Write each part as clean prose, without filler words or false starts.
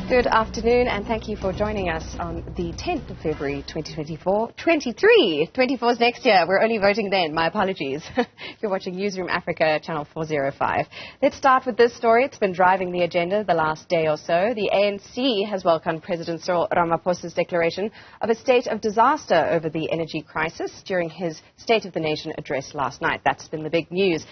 Good afternoon and thank you for joining us on the 10th of February 2024. 24 is next year. We're only voting then. My apologies. You're watching Newzroom Afrika, channel 405. Let's start with this story. It's been driving the agenda the last day or so. The ANC has welcomed President Cyril Ramaphosa's declaration of a state of disaster over the energy crisis during his State of the Nation address last night. That's been the big news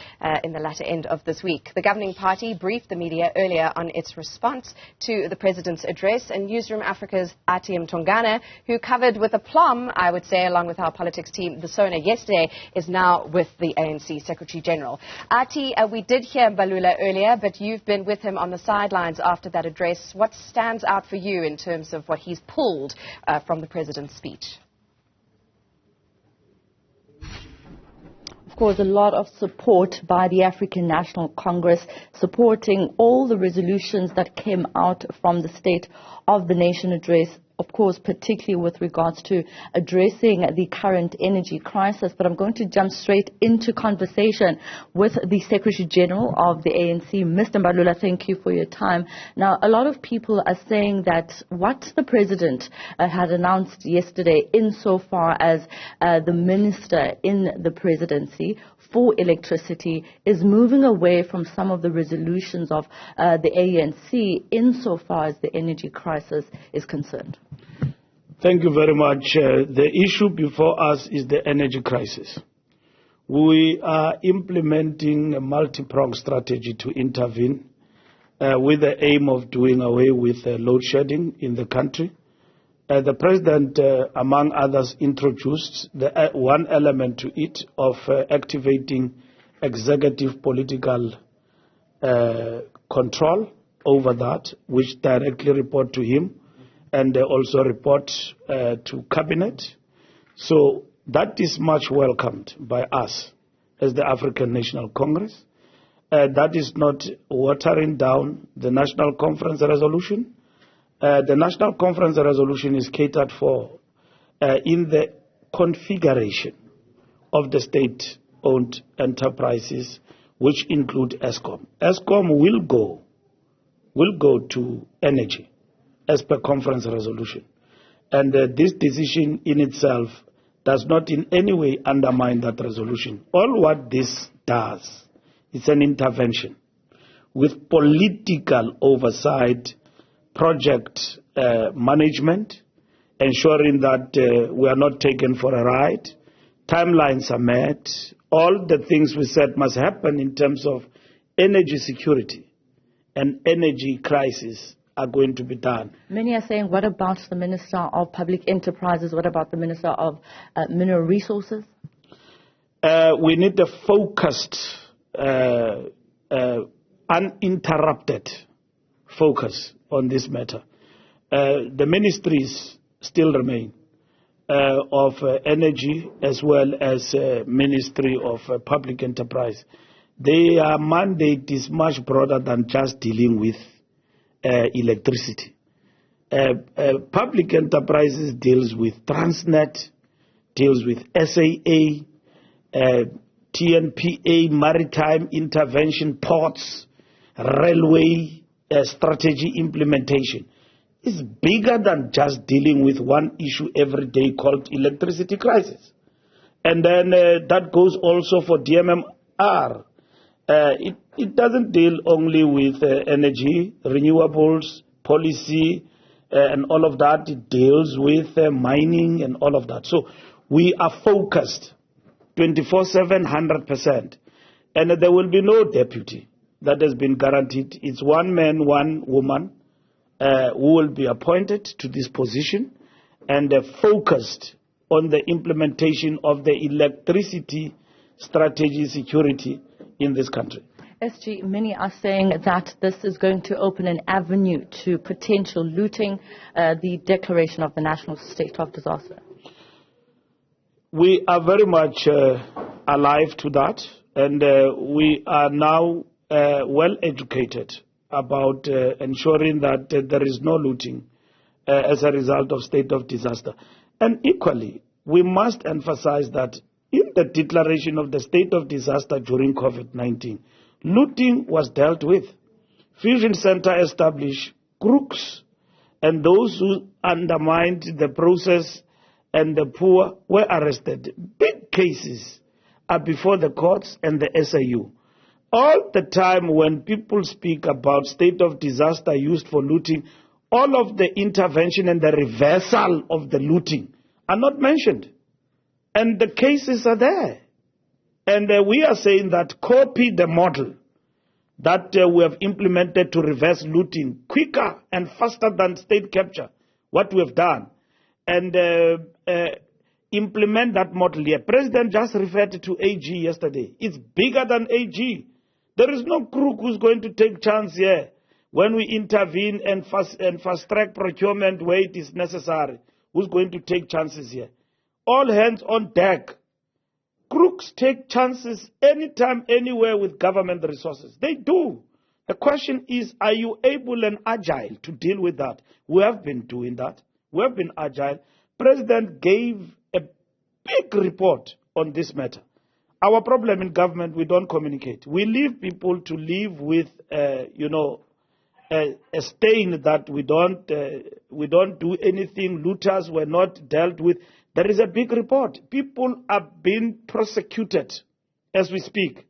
in the latter end of this week. The governing party briefed the media earlier on its response to the President's address, and Newzroom Afrika's Athi Mtongana, who covered with aplomb, I would say, along with our politics team, the SONA yesterday, is now with the ANC Secretary General. Athi, we did hear Mbalula earlier, but you've been with him on the sidelines after that address. What stands out for you in terms of what he's pulled from the President's speech? Of course, a lot of support by the African National Congress, supporting all the resolutions that came out from the State of the Nation address, of course, particularly with regards to addressing the current energy crisis. But I'm going to jump straight into conversation with the Secretary General of the ANC, Mr. Mbalula. Thank you for your time. Now, a lot of people are saying that what the President had announced yesterday insofar as the Minister in the Presidency for electricity is moving away from some of the resolutions of the ANC insofar as the energy crisis is concerned. Thank you very much. The issue before us is the energy crisis. We are implementing a multi-pronged strategy to intervene with the aim of doing away with load shedding in the country. The President, among others, introduced one element to it of activating executive political control over that, which directly report to him and also report to Cabinet. So that is much welcomed by us as the African National Congress. That is not watering down the National Conference resolution. The National Conference resolution is catered for in the configuration of the state-owned enterprises, which include Eskom. Eskom will go to energy as per conference resolution. And this decision in itself does not in any way undermine that resolution. All what this does is an intervention with political oversight, project management, ensuring that we are not taken for a ride, timelines are met, all the things we said must happen in terms of energy security and energy crisis are going to be done. Many are saying, what about the Minister of Public Enterprises? What about the Minister of Mineral Resources? We need a focused, uninterrupted focus on this matter. The ministries still remain of energy as well as Ministry of Public Enterprise. Their mandate is much broader than just dealing with electricity. Public enterprises deals with Transnet, deals with SAA, TNPA, maritime intervention, ports, railway strategy implementation. It's bigger than just dealing with one issue every day called electricity crisis. And then that goes also for DMMR. It doesn't deal only with energy, renewables, policy, and all of that. It deals with mining and all of that. So we are focused 24/7, 100%. And there will be no deputy. That has been guaranteed. It's one man, one woman who will be appointed to this position and focused on the implementation of the electricity strategy security in this country. SG, many are saying that this is going to open an avenue to potential looting, the declaration of the national state of disaster. We are very much alive to that, and we are now well educated about ensuring that there is no looting as a result of state of disaster. And equally, we must emphasize that in the declaration of the state of disaster during COVID-19, looting was dealt with. Fusion Center established, crooks and those who undermined the process and the poor were arrested. Big cases are before the courts and the SIU. All the time when people speak about state of disaster used for looting, all of the intervention and the reversal of the looting are not mentioned. And the cases are there. And we are saying that copy the model that we have implemented to reverse looting quicker and faster than state capture, what we have done, and implement that model here. President just referred to AG yesterday. It's bigger than AG. There is no crook who's going to take chance here when we intervene and fast-track procurement where it is necessary. Who's going to take chances here? All hands on deck. Crooks take chances anytime, anywhere with government resources. They do. The question is, are you able and agile to deal with that? We have been doing that. We have been agile. President gave a big report on this matter. Our problem in government, we don't communicate. We leave people to live with, a stain that we don't do anything. Looters were not dealt with. There is a big report. People are being prosecuted as we speak.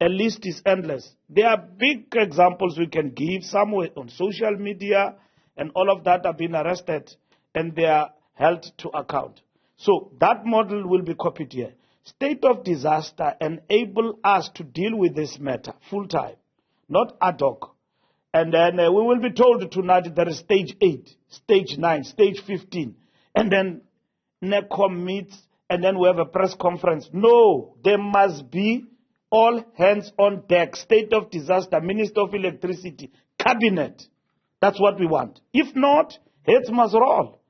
A list is endless. There are big examples we can give. Some were on social media, and all of that have been arrested, and they are held to account. So that model will be copied here. State of disaster enable us to deal with this matter full time, not ad hoc. And then we will be told tonight there is stage 8, stage 9, stage 15, and then NECOM meets, and then we have a press conference. No, there must be all hands on deck, state of disaster, Minister of Electricity, cabinet. That's what we want. If not, heads must roll.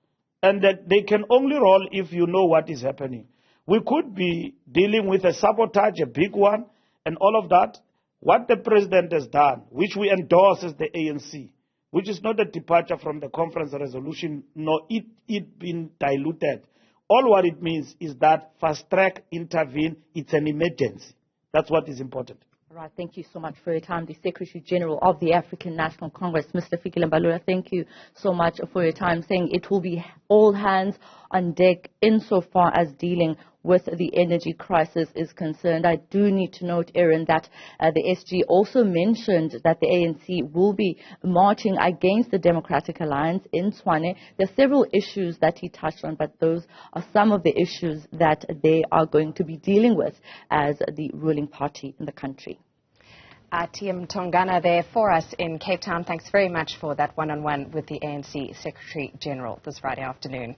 And that they can only roll if you know what is happening. We could be dealing with a sabotage, a big one, and all of that. What the president has done, which we endorse as the ANC, which is not a departure from the conference resolution, nor it being diluted. All what it means is that fast-track, intervene, it's an emergency. That's what is important. All right, thank you so much for your time. The Secretary General of the African National Congress, Mr. Fikile Mbalula, thank you so much for your time, saying it will be all hands on deck insofar as dealing with the energy crisis is concerned. I do need to note, Aaron, that the SG also mentioned that the ANC will be marching against the Democratic Alliance in Tshwane. There are several issues that he touched on, but those are some of the issues that they are going to be dealing with as the ruling party in the country. Athi Mtongana there for us in Cape Town. Thanks very much for that one-on-one with the ANC Secretary General this Friday afternoon.